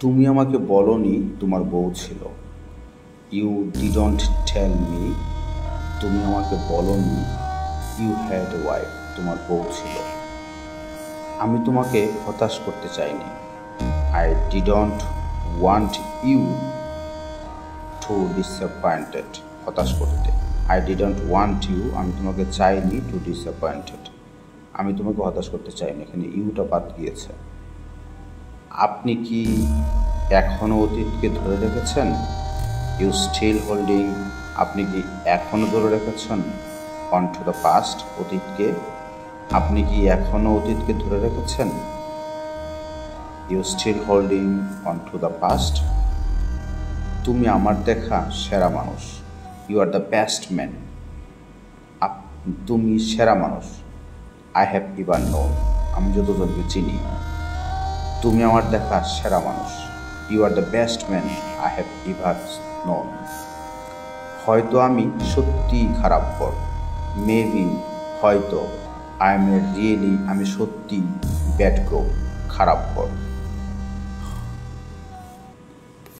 তুমি আমাকে বলোনি তোমার বউ ছিল। You didn't tell me. তুমি আমাকে বলোনি ইউ হ্যাড এ ওয়াইফ, তোমার বউ ছিল। আমি তোমাকে হতাশ করতে চাইনি। I didn't want you to disappointed, হতাশ করতে। আই ডিডন্ট ওয়ান্ট ইউ, আমি তোমাকে চাইনি, টু ডিসঅ্যাপয়েন্টেড, আমি তোমাকে হতাশ করতে চাইনি। এখানে ইউটা বাদ গিয়েছে। আপনি কি এখনও অতীতকে ধরে রেখেছেন? ইউ স্টিল হোল্ডিং, আপনি কি এখনও ধরে রেখেছেন অন টু দ্য পাস্ট, অতীতকে? আপনি কি এখনও অতীতকে ধরে রেখেছেন? You still holding on to the past. তুমি আমার দেখা সেরা মানুষ। You are the best man, তুমি সেরা মানুষ। আই হ্যাভ ইভান নোন, আমি যতজনকে চিনি। তুমি আমার দেখা সেরা মানুষ। You are the best man I have ever known. হয়তো আমি সত্যিই খারাপ পর, মেবি, হয়তো, আই এম এ রিয়েলি, আমি সত্যি ব্যাড গ্রো, খারাপ পর।